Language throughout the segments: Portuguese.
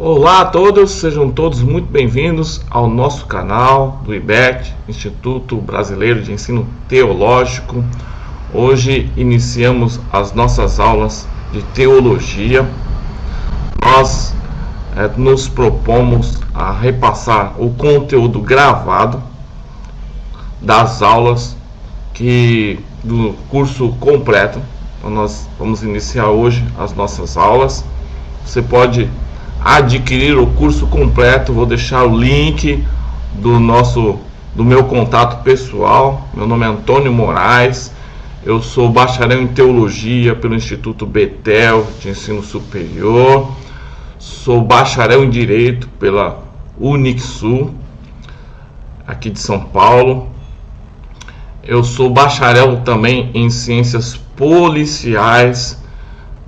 Olá a todos, sejam todos muito bem-vindos ao nosso canal do IBET, Instituto Brasileiro de Ensino Teológico. Hoje iniciamos as nossas aulas de teologia. Nós nos propomos a repassar o conteúdo gravado das aulas do curso completo. Então nós vamos iniciar hoje as nossas aulas. Você pode adquirir o curso completo, vou deixar o link do meu contato pessoal. Meu nome é Antônio Moraes, eu sou bacharel em teologia pelo Instituto Betel de Ensino Superior, sou bacharel em direito pela Unixul aqui de São Paulo. Eu sou bacharel também em ciências policiais,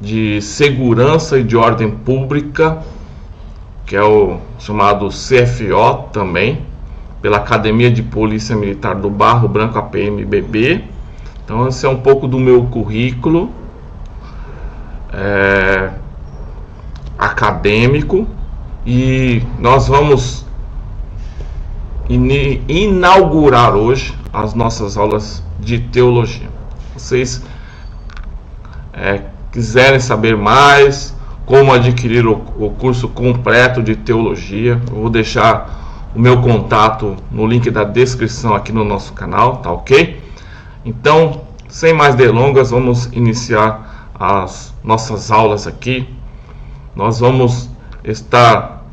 de segurança e de ordem pública, que é o chamado CFO também, pela Academia de Polícia Militar do Barro Branco, APMBB. Então esse é um pouco do meu currículo acadêmico, e nós vamos inaugurar hoje as nossas aulas de teologia. Vocês quiserem saber mais como adquirir o curso completo de teologia, eu vou deixar o meu contato no link da descrição aqui no nosso canal, tá ok? Então, sem mais delongas, vamos iniciar as nossas aulas aqui. Nós vamos estar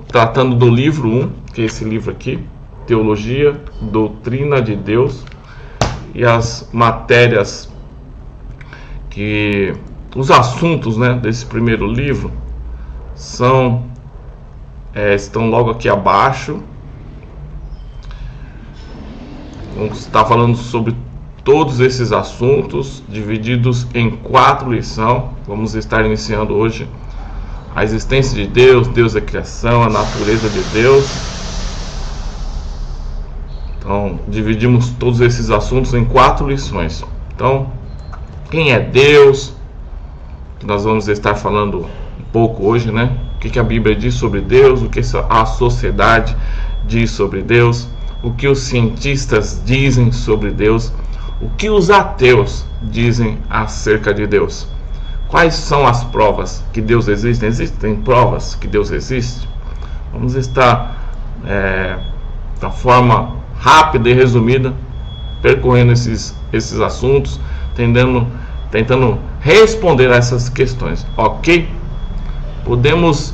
tratando do livro 1, que é esse livro aqui, Teologia, Doutrina de Deus, e as matérias os assuntos, desse primeiro livro estão logo aqui abaixo. Vamos estar falando sobre todos esses assuntos, divididos em 4 lições. Vamos estar iniciando hoje a existência de Deus, Deus da criação, a natureza de Deus. Então, dividimos todos esses assuntos em 4 lições. Então, quem é Deus? Que nós vamos estar falando um pouco hoje, O que a Bíblia diz sobre Deus, o que a sociedade diz sobre Deus, o que os cientistas dizem sobre Deus, o que os ateus dizem acerca de Deus. Quais são as provas que Deus existe? Existem provas que Deus existe? Vamos estar, da forma rápida e resumida, percorrendo esses assuntos, tentando responder a essas questões, ok? Podemos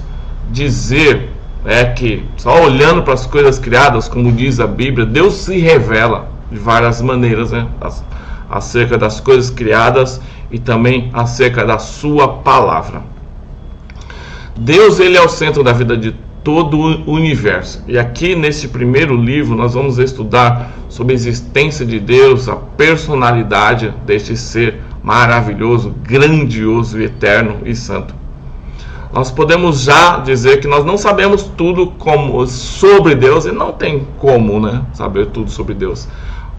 dizer que só olhando para as coisas criadas, como diz a Bíblia, Deus se revela de várias maneiras, acerca das coisas criadas e também acerca da sua palavra. Deus, ele é o centro da vida de todo o universo. E aqui nesse primeiro livro nós vamos estudar sobre a existência de Deus, a personalidade deste ser maravilhoso, grandioso, eterno e santo. Nós podemos já dizer que nós não sabemos tudo sobre Deus, e não tem como saber tudo sobre Deus,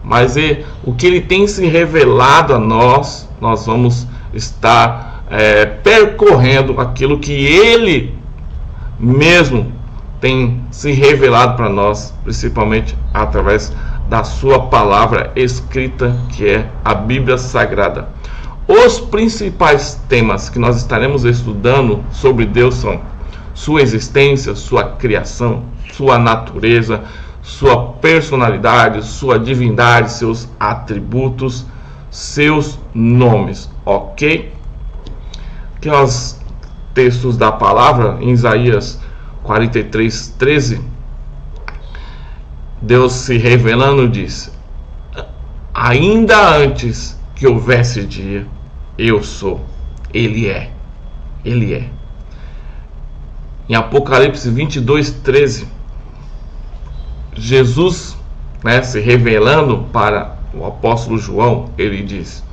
mas o que ele tem se revelado a nós vamos estar percorrendo aquilo que ele mesmo tem se revelado para nós, principalmente através da sua palavra escrita, que é a Bíblia Sagrada. Os principais temas que nós estaremos estudando sobre Deus são sua existência, sua criação, sua natureza, sua personalidade, sua divindade, seus atributos, seus nomes, ok? Aqui os textos da palavra, em Isaías 43:13, Deus se revelando diz: ainda antes que houvesse dia, eu sou, ele é. Em Apocalipse 22:13, Jesus, se revelando para o apóstolo João, ele diz: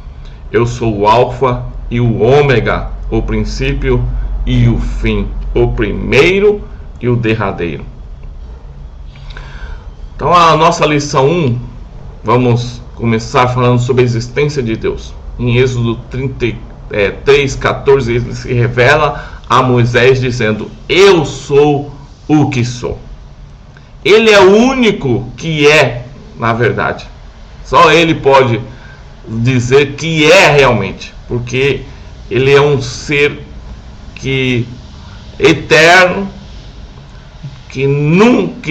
eu sou o alfa e o ômega, o princípio e o fim, o primeiro e o derradeiro. Então a nossa lição 1, vamos começar falando sobre a existência de Deus. Em Êxodo 3:14, ele se revela a Moisés dizendo: eu sou o que sou. Ele é o único que é, na verdade. Só ele pode dizer que é realmente, porque ele é um ser eterno, que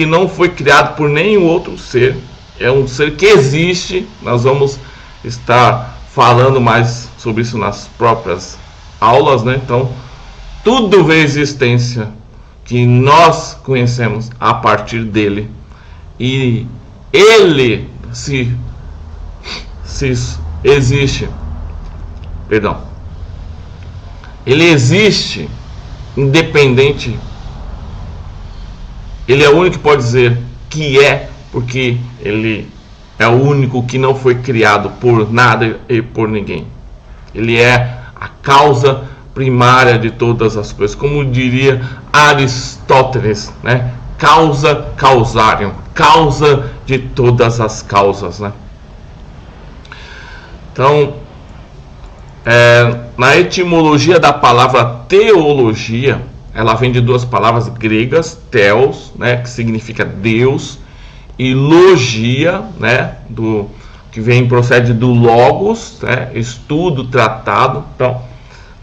não foi criado por nenhum outro ser. É um ser que existe. Nós vamos estar falando mais sobre isso nas próprias aulas, né? Então, tudo vê existência que nós conhecemos a partir dele, e ele se existe, perdão, ele existe independente. Ele é o único que pode dizer que é, porque ele é o único que não foi criado por nada e por ninguém. Ele é a causa primária de todas as coisas, como diria Aristóteles, né? Causa causarium, causa de todas as causas, né? Então, na etimologia da palavra teologia, ela vem de duas palavras gregas, theos, né, que significa Deus, e logia, né, que procede do logos, né, estudo, tratado. Então,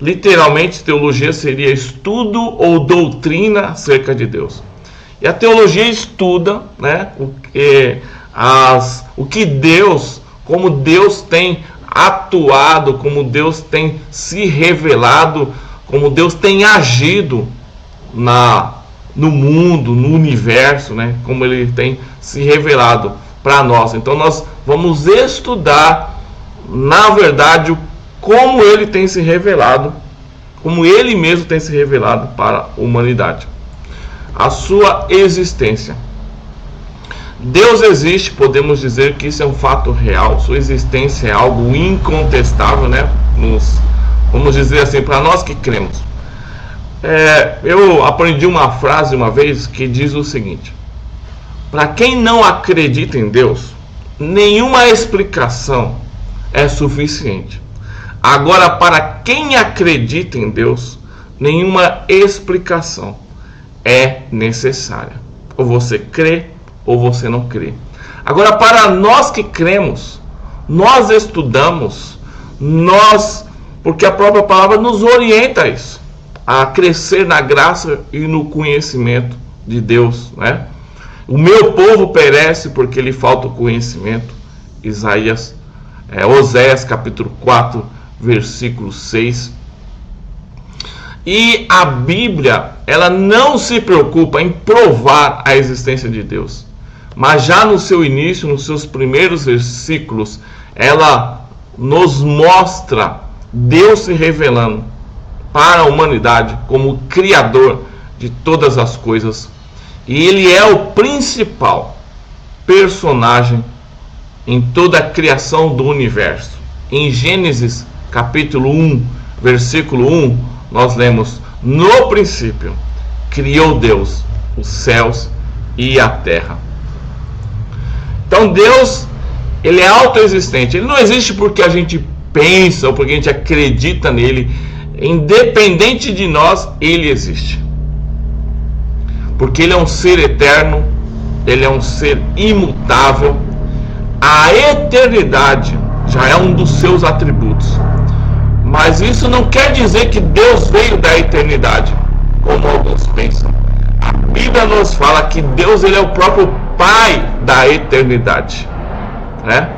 literalmente, teologia seria estudo ou doutrina acerca de Deus. E a teologia estuda, né, o que Deus, como Deus tem atuado, como Deus tem se revelado, como Deus tem agido no mundo, no universo, né, como ele tem se revelado para nós. Então nós vamos estudar, na verdade, como ele tem se revelado, como ele mesmo tem se revelado para a humanidade, a sua existência. Deus existe, podemos dizer que isso é um fato real, sua existência é algo incontestável, né? Vamos dizer assim, para nós que cremos. Eu aprendi uma frase uma vez que diz o seguinte: para quem não acredita em Deus, nenhuma explicação é suficiente. Agora, para quem acredita em Deus, nenhuma explicação é necessária. Ou você crê ou você não crê. Agora, para nós que cremos, nós estudamos, porque a própria palavra nos orienta a isso, a crescer na graça e no conhecimento de Deus, né? O meu povo perece porque lhe falta o conhecimento. Oséias capítulo 4, versículo 6. E a Bíblia, ela não se preocupa em provar a existência de Deus, mas já no seu início, nos seus primeiros versículos, ela nos mostra Deus se revelando para a humanidade como Criador de todas as coisas. E ele é o principal personagem em toda a criação do universo. Em Gênesis capítulo 1, versículo 1, nós lemos: no princípio criou Deus os céus e a terra. Então Deus, ele é autoexistente. Ele não existe porque a gente pensa ou porque a gente acredita nele. Independente de nós, ele existe. Porque ele é um ser eterno, ele é um ser imutável. A eternidade já é um dos seus atributos. Mas isso não quer dizer que Deus veio da eternidade, como alguns pensam. A Bíblia nos fala que Deus, ele é o próprio Pai da eternidade, né?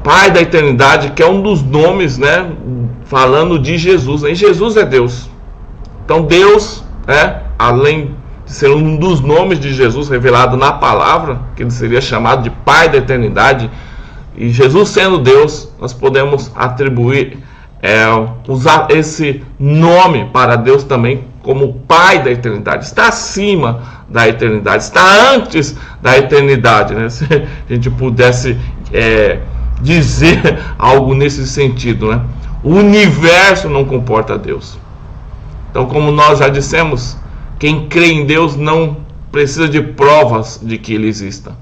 Pai da eternidade, que é um dos nomes, né, falando de Jesus, né? E Jesus é Deus. Então Deus, né, além de ser um dos nomes de Jesus revelado na palavra, que ele seria chamado de Pai da eternidade, e Jesus sendo Deus, nós podemos atribuir, usar esse nome para Deus também como Pai da eternidade. Está acima da eternidade, está antes da eternidade, né? Se a gente pudesse dizer algo nesse sentido, né? O universo não comporta Deus. Então, como nós já dissemos, quem crê em Deus não precisa de provas de que ele exista.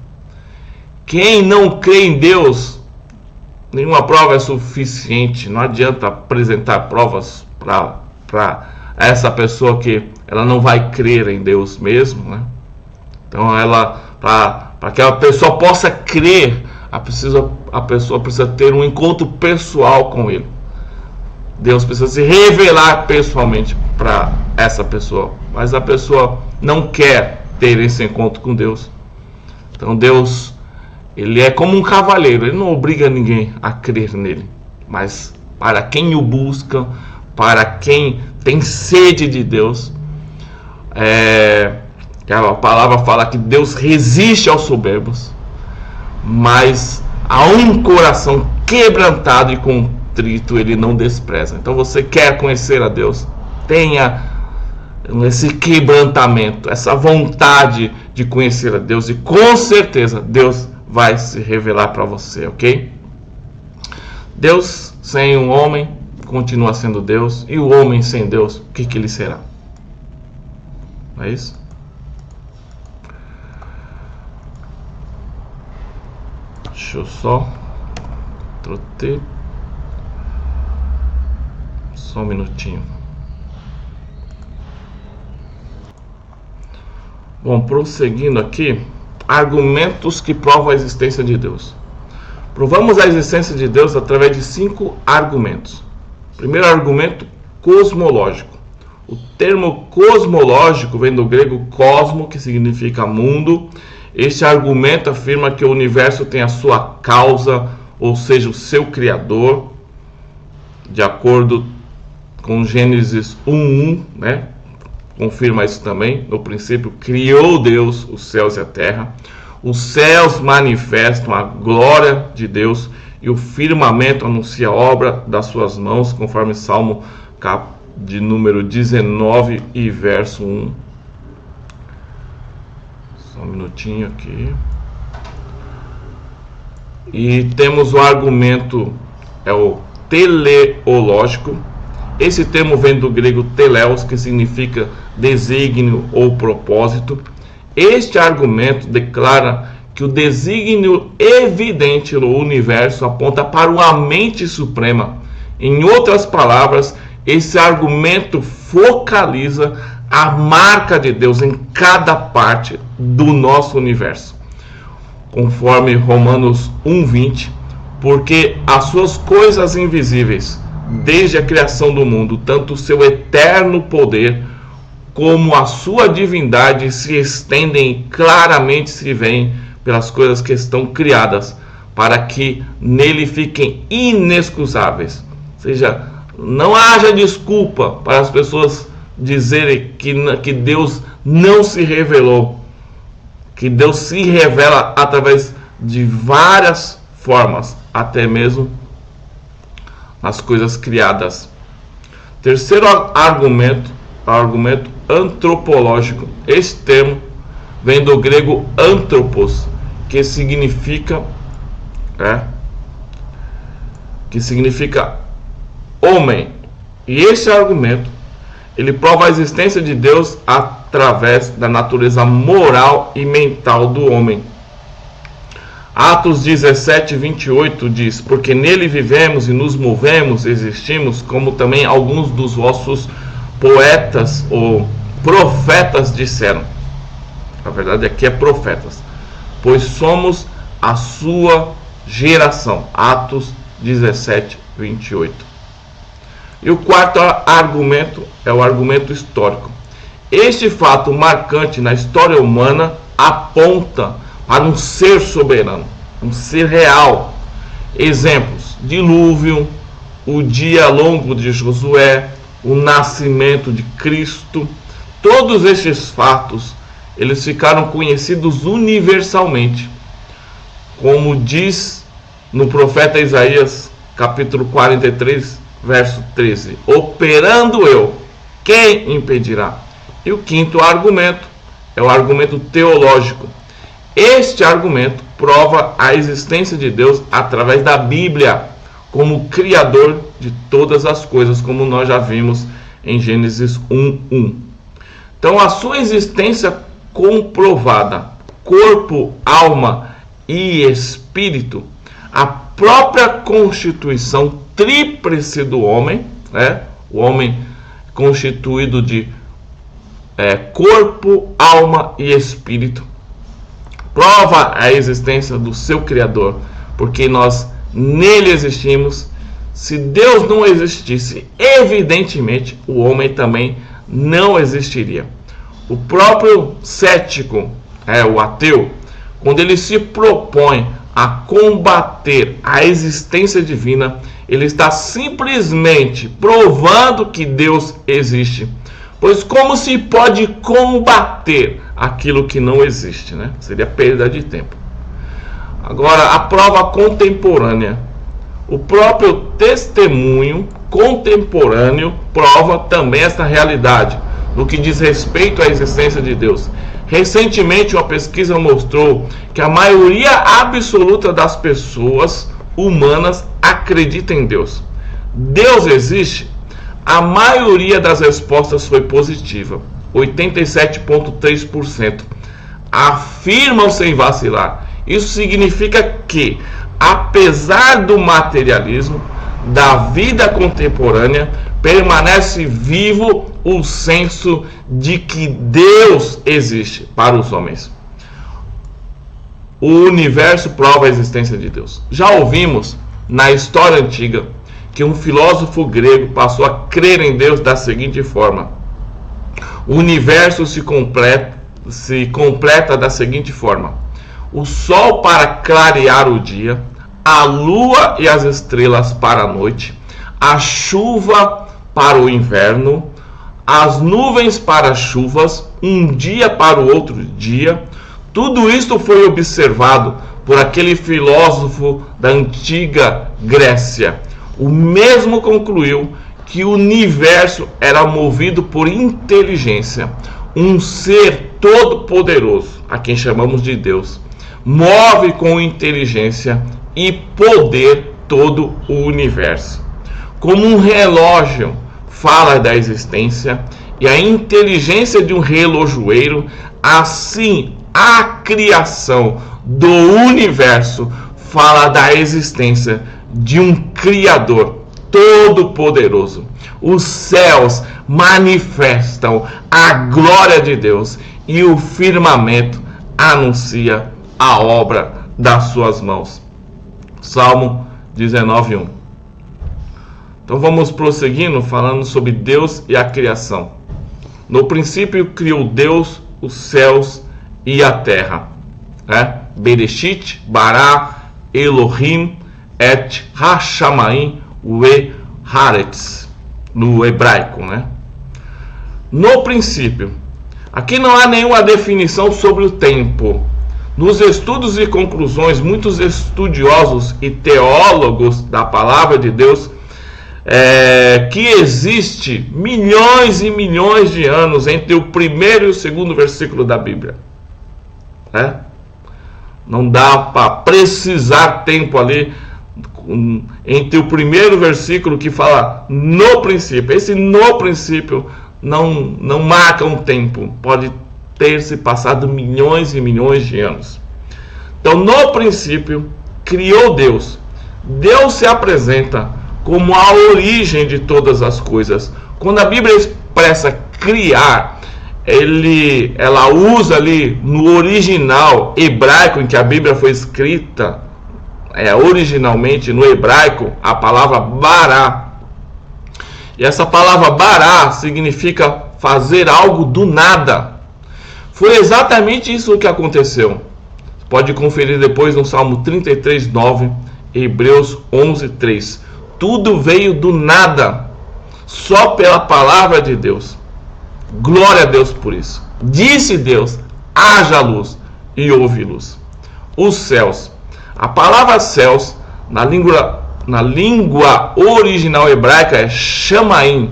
Quem não crê em Deus Nenhuma prova é suficiente. Não adianta apresentar provas para essa pessoa que ela não vai crer em Deus mesmo, né? Então, para que a pessoa possa crer, a pessoa precisa ter um encontro pessoal com Ele. Deus precisa se revelar pessoalmente para essa pessoa, mas a pessoa não quer ter esse encontro com Deus. Então Deus, Ele é como um cavalheiro, Ele não obriga ninguém a crer nele, mas para quem o busca, para quem tem sede de Deus, a palavra fala que Deus resiste aos soberbos, mas a um coração quebrantado e contrito Ele não despreza. Então você quer conhecer a Deus, tenha esse quebrantamento, essa vontade de conhecer a Deus, e com certeza Deus vai se revelar para você, ok? Deus sem um homem continua sendo Deus, e o homem sem Deus, o que ele será? Não é isso? Deixa eu só trotei. Só um minutinho. Bom, prosseguindo aqui, argumentos que provam a existência de Deus. Provamos a existência de Deus através de 5 argumentos. Primeiro argumento, cosmológico. O termo cosmológico vem do grego cosmo, que significa mundo. Este argumento afirma que o universo tem a sua causa, ou seja, o seu criador, de acordo com Gênesis 1:1, né? Confirma isso também. No princípio criou Deus os céus e a terra. Os céus manifestam a glória de Deus e o firmamento anuncia a obra das suas mãos, conforme Salmo de número 19 e verso 1. Só um minutinho aqui. E temos o argumento, o teleológico. Esse termo vem do grego teleos, que significa desígnio ou propósito. Este argumento declara que o desígnio evidente no universo aponta para uma mente suprema. Em outras palavras, esse argumento focaliza a marca de Deus em cada parte do nosso universo. Conforme Romanos 1:20, porque as suas coisas invisíveis, desde a criação do mundo, tanto o seu eterno poder como a sua divindade se estendem e claramente se veem pelas coisas que estão criadas, para que nele fiquem inexcusáveis. Ou seja, não haja desculpa para as pessoas dizerem que Deus não se revelou, que Deus se revela através de várias formas, até mesmo nas coisas criadas. Terceiro argumento, o argumento antropológico. Esse termo vem do grego anthropos, que significa homem. E esse argumento, ele prova a existência de Deus através da natureza moral e mental do homem. Atos 17:28 diz: porque nele vivemos e nos movemos, existimos, como também alguns dos vossos poetas ou profetas disseram. Na verdade aqui é profetas. Pois somos a sua geração. Atos 17:28. E o quarto argumento é o argumento histórico. Este fato marcante na história humana aponta para um ser soberano, um ser real. Exemplos: dilúvio, o dia longo de Josué, o nascimento de Cristo. Todos estes fatos, eles ficaram conhecidos universalmente. Como diz no profeta Isaías, capítulo 43, verso 13: operando eu, quem impedirá? E o quinto argumento é o argumento teológico. Este argumento prova a existência de Deus através da Bíblia, como Criador de todas as coisas, como nós já vimos em Gênesis 1:1. Então, a sua existência comprovada, corpo, alma e espírito, própria constituição tríplice do homem, né? O homem constituído de corpo, alma e espírito, prova a existência do seu Criador, porque nós nele existimos. Se Deus não existisse, evidentemente o homem também não existiria. O próprio cético, o ateu, quando ele se propõe a combater a existência divina, ele está simplesmente provando que Deus existe. Pois como se pode combater aquilo que não existe, né? Seria perda de tempo. Agora, a prova contemporânea. O próprio testemunho contemporâneo prova também essa realidade, no que diz respeito à existência de Deus. Recentemente, uma pesquisa mostrou que a maioria absoluta das pessoas humanas acredita em Deus. Deus existe? A maioria das respostas foi positiva. 87,3% afirmam sem vacilar. Isso significa que, apesar do materialismo da vida contemporânea, permanece vivo o senso de que Deus existe para os homens. O universo prova a existência de Deus. Já ouvimos na história antiga que um filósofo grego passou a crer em Deus da seguinte forma: o universo se completa da seguinte forma: o sol para clarear o dia, a lua e as estrelas para a noite, a chuva para o inverno, as nuvens para as chuvas, um dia para o outro dia. Tudo isto foi observado por aquele filósofo da antiga Grécia. O mesmo concluiu que o universo era movido por inteligência, um ser todo-poderoso, a quem chamamos de Deus, move com inteligência e poder todo o universo. Como um relógio fala da existência e a inteligência de um relojoeiro, assim a criação do universo fala da existência de um Criador todo-poderoso. Os céus manifestam a glória de Deus e o firmamento anuncia a obra das suas mãos. Salmo 19:1. Então vamos prosseguindo falando sobre Deus e a criação. No princípio criou Deus os céus e a terra. Bereshit, Bará, Elohim, Et Hashamayim, We Haaretz, no hebraico, No princípio. Aqui não há nenhuma definição sobre o tempo. Nos estudos e conclusões, muitos estudiosos e teólogos da palavra de Deus que existe milhões e milhões de anos entre o primeiro e o segundo versículo da Bíblia. Não dá para precisar tempo ali entre o primeiro versículo que fala no princípio. Esse no princípio não marca um tempo. Pode ter se passado milhões e milhões de anos. Então, no princípio, criou Deus. Deus se apresenta como a origem de todas as coisas. Quando a Bíblia expressa criar, ela usa ali no original hebraico em que a Bíblia foi escrita, originalmente no hebraico, a palavra bará. E essa palavra bará significa fazer algo do nada. Foi exatamente isso que aconteceu. Pode conferir depois no Salmo 33:9, Hebreus 11:3. Tudo veio do nada, só pela palavra de Deus. Glória a Deus por isso. Disse Deus: haja luz, e houve luz. Os céus. A palavra céus, na língua original hebraica, é shamaim,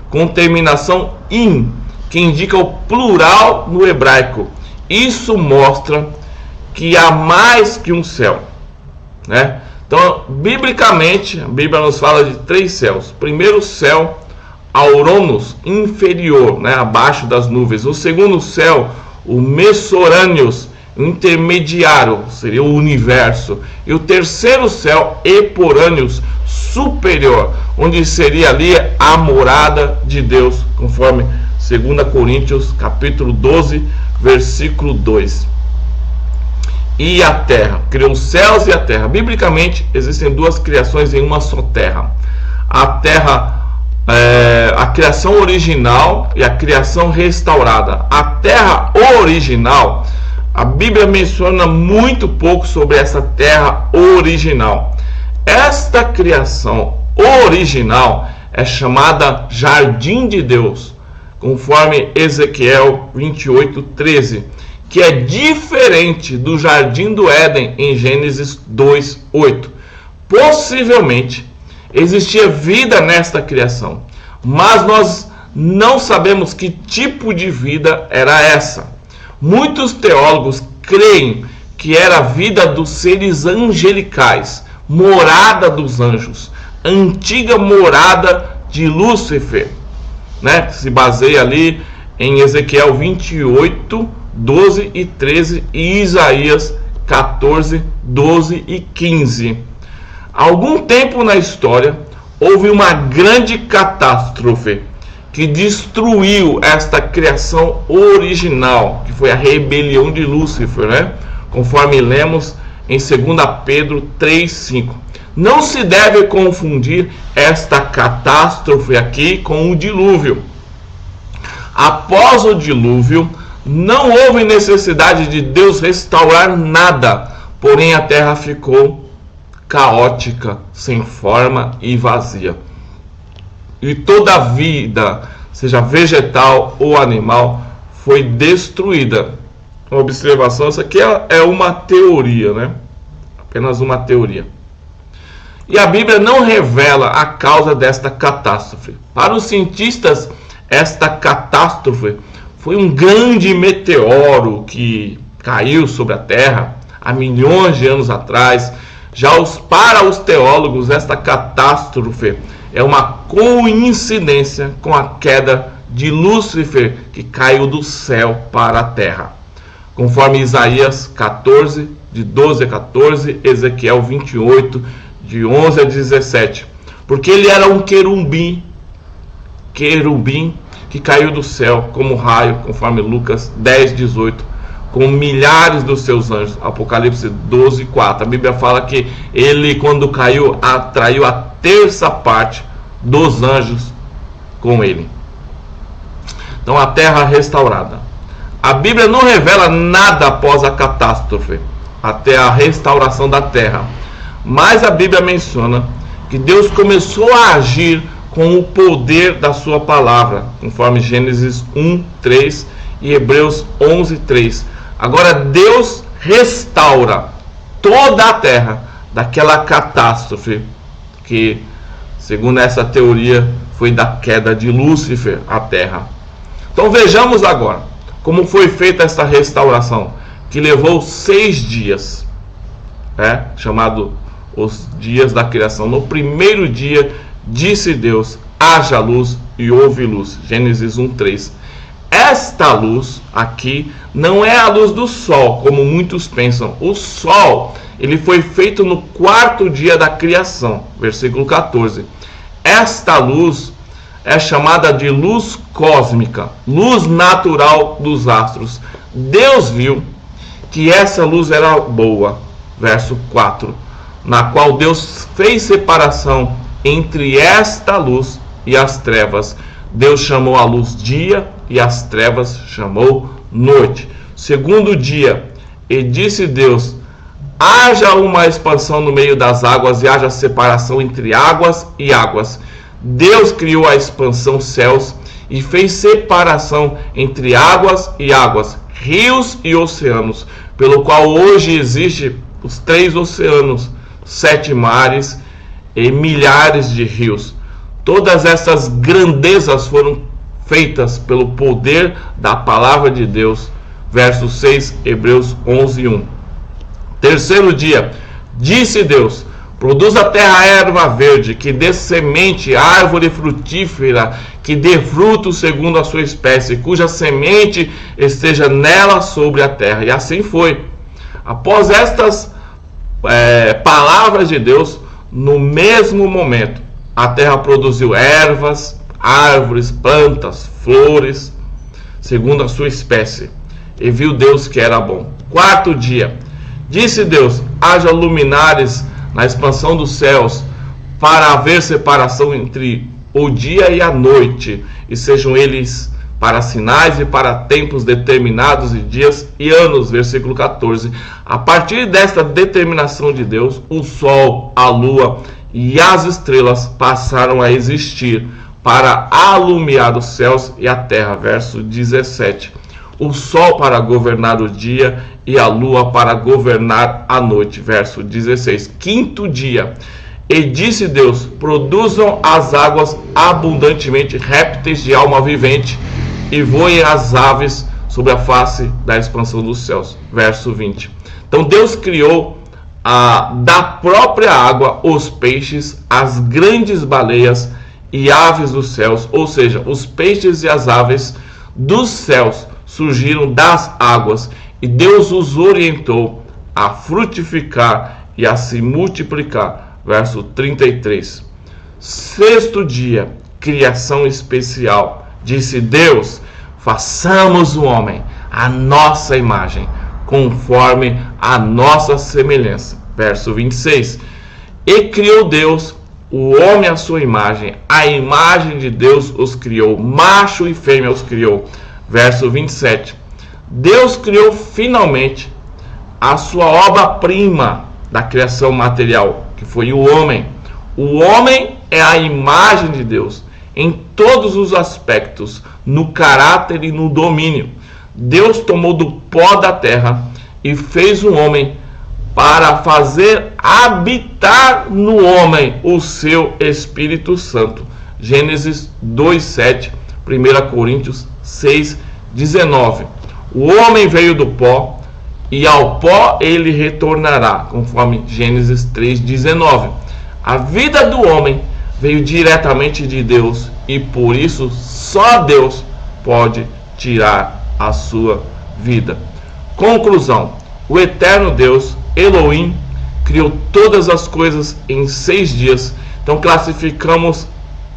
com terminação in, que indica o plural no hebraico. Isso mostra que há mais que um céu, Então, biblicamente, a Bíblia nos fala de 3 céus. Primeiro céu, Auranos, inferior, abaixo das nuvens. O segundo céu, o Messorâneos, o intermediário, seria o universo, e o terceiro céu, eporâneos, superior, onde seria ali a morada de Deus, conforme 2 Coríntios capítulo 12, versículo 2. E a terra, criou os céus e a terra. Biblicamente, existem duas criações em uma só terra. A terra, a criação original e a criação restaurada. A terra original, a Bíblia menciona muito pouco sobre essa terra original. Esta criação original é chamada Jardim de Deus, conforme Ezequiel 28:13, que é diferente do Jardim do Éden em Gênesis 2:8. Possivelmente existia vida nesta criação, mas nós não sabemos que tipo de vida era essa. Muitos teólogos creem que era a vida dos seres angelicais, morada dos anjos, antiga morada de Lúcifer, né? Se baseia ali em Ezequiel 28, 12 e 13 e Isaías 14, 12 e 15. Algum tempo na história houve uma grande catástrofe que destruiu esta criação original, que foi a rebelião de Lúcifer, né? Conforme lemos em 2 Pedro 3:5. Não se deve confundir esta catástrofe aqui com o dilúvio. Após o dilúvio, não houve necessidade de Deus restaurar nada, porém a terra ficou caótica, sem forma e vazia. E toda a vida, seja vegetal ou animal, foi destruída. Uma observação, isso aqui é uma teoria, né? Apenas uma teoria. E a Bíblia não revela a causa desta catástrofe. Para os cientistas, esta catástrofe foi um grande meteoro que caiu sobre a Terra há milhões de anos atrás. Para os teólogos, esta catástrofe é uma coincidência com a queda de Lúcifer, que caiu do céu para a terra. Conforme Isaías 14, de 12 a 14, Ezequiel 28, de 11 a 17. Porque ele era um querubim que caiu do céu como raio, conforme Lucas 10, 18, com milhares dos seus anjos. Apocalipse 12, 4. A Bíblia fala que ele, quando caiu, atraiu a terça parte dos anjos com ele. Então, a terra restaurada. A Bíblia não revela nada após a catástrofe, até a restauração da terra. Mas a Bíblia menciona que Deus começou a agir com o poder da sua palavra, conforme Gênesis 1, 3 e Hebreus 11, 3. Agora Deus restaura toda a terra daquela catástrofe que, segundo essa teoria, foi da queda de Lúcifer à terra. Então vejamos agora como foi feita essa restauração, que levou 6 dias, chamado os dias da criação. No primeiro dia disse Deus: haja luz, e houve luz. Gênesis 1, 3. Esta luz aqui não é a luz do sol, como muitos pensam. O sol, ele foi feito no 4º dia da criação. Versículo 14. Esta luz é chamada de luz cósmica, luz natural dos astros. Deus viu que essa luz era boa. Verso 4. Na qual Deus fez separação entre esta luz e as trevas. Deus chamou a luz dia e as trevas chamou noite. Segundo dia, e disse Deus: haja uma expansão no meio das águas e haja separação entre águas e águas. Deus criou a expansão céus e fez separação entre águas e águas, rios e oceanos, pelo qual hoje existe os 3 oceanos, 7 mares e milhares de rios. Todas essas grandezas foram feitas pelo poder da palavra de Deus. Verso 6, Hebreus 11, 1. Terceiro dia, disse Deus: produz a terra erva verde, que dê semente, árvore frutífera, que dê fruto segundo a sua espécie, cuja semente esteja nela sobre a terra. E assim foi. Após estas palavras de Deus, no mesmo momento, a terra produziu ervas, árvores, plantas, flores, segundo a sua espécie. E viu Deus que era bom. Quarto dia, disse Deus: haja luminares na expansão dos céus, para haver separação entre o dia e a noite, e sejam eles para sinais e para tempos determinados e dias e anos. Versículo 14. A partir desta determinação de Deus, o sol, a lua e as estrelas passaram a existir para alumiar os céus e a terra. Verso 17. O sol para governar o dia e a lua para governar a noite. Verso 16. Quinto dia. E disse Deus: produzam as águas abundantemente répteis de alma vivente, e voem as aves sobre a face da expansão dos céus. Verso 20. Então Deus criou da própria água os peixes, as grandes baleias e aves dos céus, ou seja, os peixes e as aves dos céus surgiram das águas, e Deus os orientou a frutificar e a se multiplicar. Verso 33. Sexto dia, criação especial. Disse Deus: façamos o homem à nossa imagem, conforme a nossa semelhança. Verso 26. E criou Deus o homem à sua imagem, a imagem de Deus os criou, macho e fêmea os criou. Verso 27. Deus criou finalmente a sua obra-prima da criação material, que foi o homem. O homem é a imagem de Deus em todos os aspectos, no caráter e no domínio. Deus tomou do pó da terra e fez um homem para fazer habitar no homem o seu Espírito Santo. Gênesis 2:7, 1 Coríntios 6:19. O homem veio do pó e ao pó ele retornará, conforme Gênesis 3:19. A vida do homem veio diretamente de Deus, e por isso só Deus pode tirar a sua vida. Conclusão: o eterno Deus, Elohim, criou todas as coisas em 6 dias. Então classificamos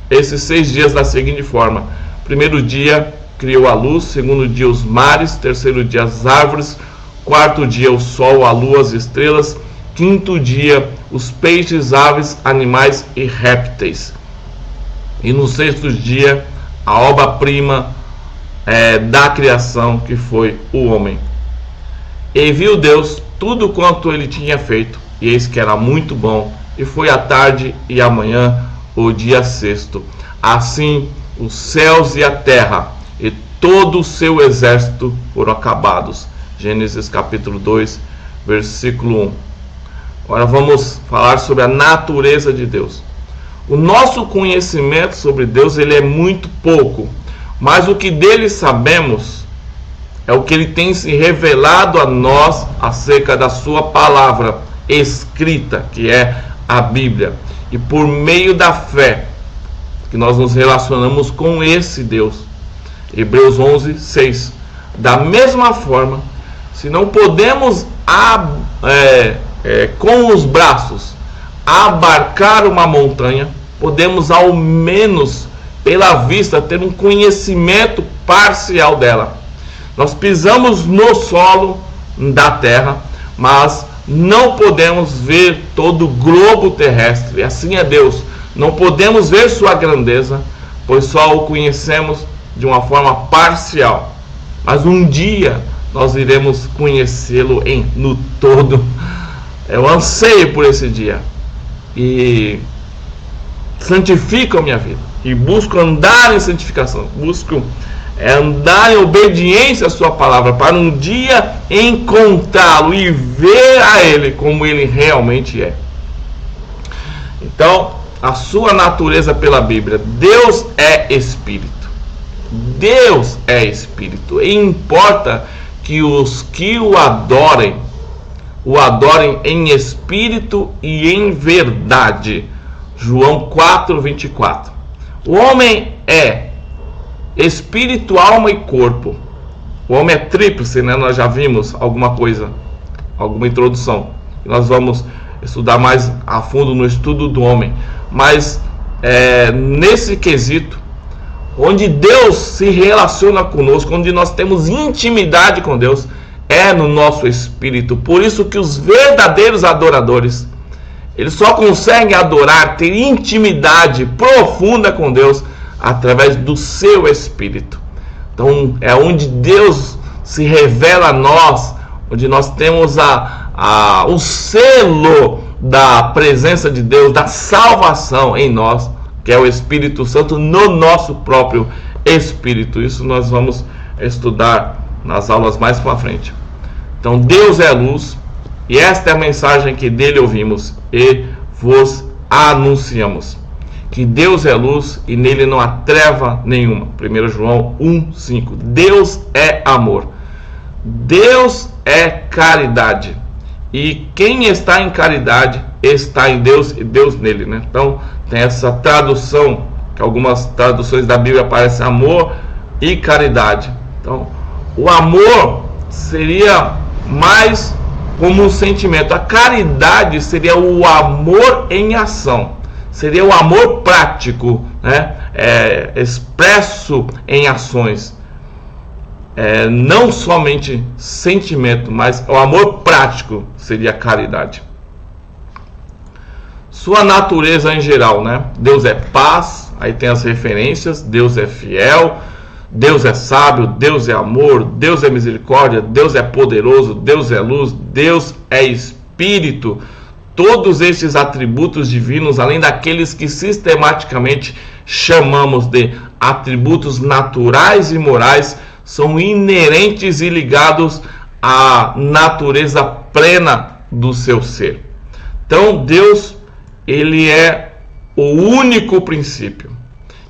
esses 6 dias da seguinte forma: primeiro dia criou a luz, segundo dia os mares, terceiro dia as árvores, quarto dia o sol, a lua, as estrelas, quinto dia os peixes, aves, animais e répteis. E no sexto dia, a obra-prima da criação, que foi o homem. E viu Deus tudo quanto ele tinha feito, e eis que era muito bom. E foi a tarde e a manhã, o dia sexto. Assim os céus e a terra e todo o seu exército foram acabados. Gênesis capítulo 2, versículo 1. Agora vamos falar sobre a natureza de Deus. O nosso conhecimento sobre Deus ele é muito pouco, mas o que dele sabemos é o que ele tem se revelado a nós acerca da sua palavra escrita, que é a Bíblia. E por meio da fé que nós nos relacionamos com esse Deus. Hebreus 11:6. Da mesma forma, se não podemos com os braços abarcar uma montanha, podemos ao menos pela vista ter um conhecimento parcial dela. Nós pisamos no solo da terra, mas não podemos ver todo o globo terrestre. Assim é Deus. Não podemos ver sua grandeza, pois só o conhecemos de uma forma parcial. Mas um dia nós iremos conhecê-lo no todo. Eu anseio por esse dia e santifico a minha vida e busco andar em santificação, busco andar em obediência à sua palavra, para um dia encontrá-lo e ver a ele como ele realmente é. Então, a sua natureza pela Bíblia: Deus é Espírito. Deus é Espírito, e importa que os que o adorem em espírito e em verdade. João 4:24. O homem é espírito, alma e corpo. O homem é tríplice, né? Nós já vimos alguma coisa alguma introdução. Nós vamos estudar mais a fundo no estudo do homem. Mas nesse quesito, onde Deus se relaciona conosco, onde nós temos intimidade com Deus, é no nosso espírito. Por isso que os verdadeiros adoradores, eles só conseguem adorar, ter intimidade profunda com Deus através do seu espírito. Então é onde Deus se revela a nós, onde nós temos o selo da presença de Deus, da salvação em nós, que é o Espírito Santo no nosso próprio espírito. Isso nós vamos estudar nas aulas mais para frente. Então Deus é luz, e esta é a mensagem que dele ouvimos e vos anunciamos, que Deus é luz e nele não há treva nenhuma. 1 João 1,5. Deus é amor, Deus é caridade, e quem está em caridade está em Deus e Deus nele, né? Então tem essa tradução, que algumas traduções da Bíblia aparecem amor e caridade. Então o amor seria mais como um sentimento, a caridade seria o amor em ação, seria o amor prático, né? Expresso em ações, não somente sentimento, mas o amor prático seria caridade. Sua natureza em geral, né? Deus é paz, aí tem as referências, Deus é fiel, Deus é sábio, Deus é amor, Deus é misericórdia, Deus é poderoso, Deus é luz, Deus é espírito. Todos estes atributos divinos, além daqueles que sistematicamente chamamos de atributos naturais e morais, são inerentes e ligados à natureza plena do seu ser. Então Deus, ele é o único princípio.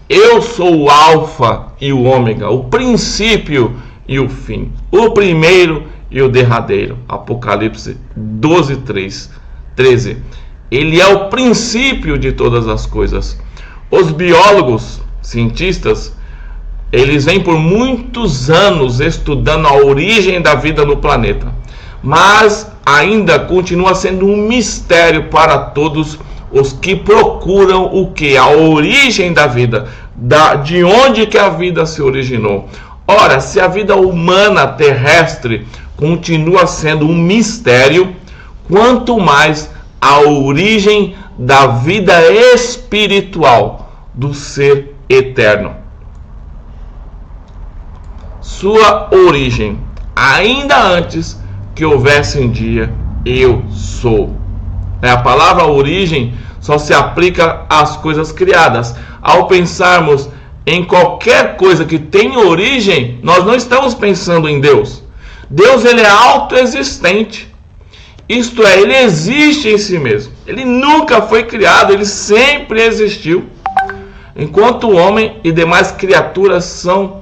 Eu sou o alfa e o ômega, o princípio e o fim, o primeiro e o derradeiro. Apocalipse 12:13. Ele é o princípio de todas as coisas. Os biólogos, cientistas, eles vêm por muitos anos estudando a origem da vida no planeta, mas ainda continua sendo um mistério para todos os que procuram o que? A origem da vida, de onde que a vida se originou. Ora, se a vida humana terrestre continua sendo um mistério, quanto mais a origem da vida espiritual do ser eterno. Sua origem, ainda antes que houvesse um dia, eu sou. A palavra origem só se aplica às coisas criadas. Ao pensarmos em qualquer coisa que tem origem, nós não estamos pensando em Deus. Deus, ele é autoexistente. Isto é, ele existe em si mesmo. Ele nunca foi criado, ele sempre existiu. Enquanto o homem e demais criaturas são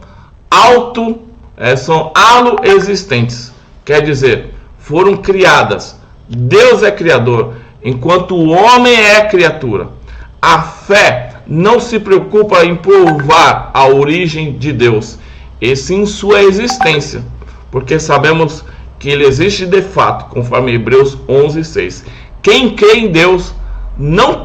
aloexistentes. Quer dizer, foram criadas. Deus é criador, enquanto o homem é criatura. A fé não se preocupa em provar a origem de Deus, e sim sua existência, porque sabemos que ele existe de fato, conforme Hebreus 11:6. Quem crê em Deus não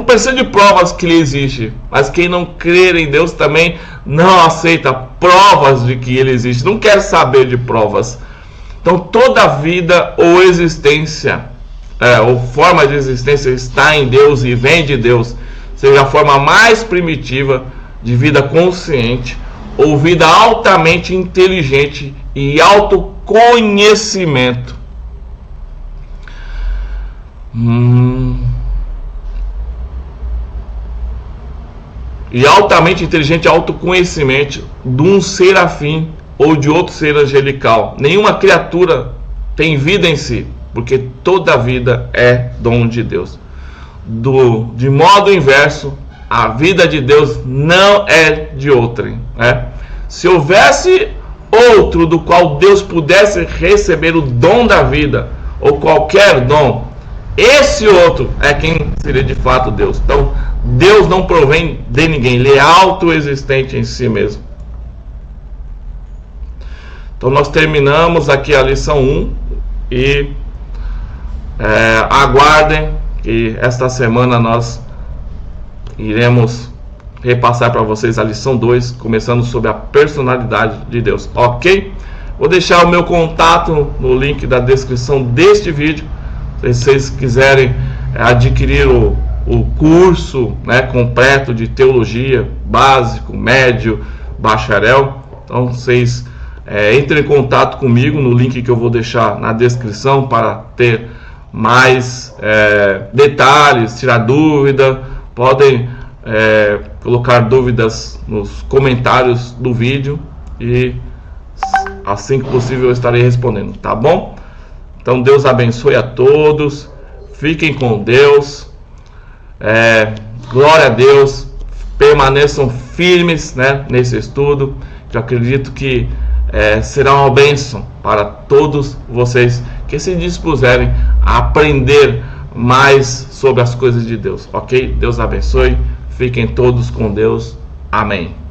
precisa de provas que ele existe, mas quem não crê em Deus também não aceita provas de que ele existe, não quer saber de provas. Então toda vida ou existência, ou forma de existência está em Deus e vem de Deus, seja a forma mais primitiva de vida consciente ou vida altamente inteligente e autoconhecimento. E altamente inteligente e autoconhecimento de um serafim ou de outro ser angelical. Nenhuma criatura tem vida em si, porque toda vida é dom de Deus. De modo inverso, a vida de Deus não é de outrem, né? Se houvesse outro do qual Deus pudesse receber o dom da vida, ou qualquer dom, esse outro é quem seria de fato Deus. Então, Deus não provém de ninguém, ele é autoexistente em si mesmo. Então, nós terminamos aqui a lição 1 e Aguardem que esta semana nós iremos repassar para vocês a lição 2, começando sobre a personalidade de Deus, ok? Vou deixar o meu contato no link da descrição deste vídeo. Se vocês quiserem adquirir o curso, né, completo de teologia, básico, médio, bacharel, então vocês entrem em contato comigo no link que eu vou deixar na descrição para ter mais detalhes, tirar dúvida. Podem colocar dúvidas nos comentários do vídeo e assim que possível eu estarei respondendo, tá bom? Então Deus abençoe a todos, fiquem com Deus, glória a Deus, permaneçam firmes, né, nesse estudo, que eu acredito que será uma bênção para todos vocês que se dispuserem a aprender mais sobre as coisas de Deus, ok? Deus abençoe, fiquem todos com Deus, amém.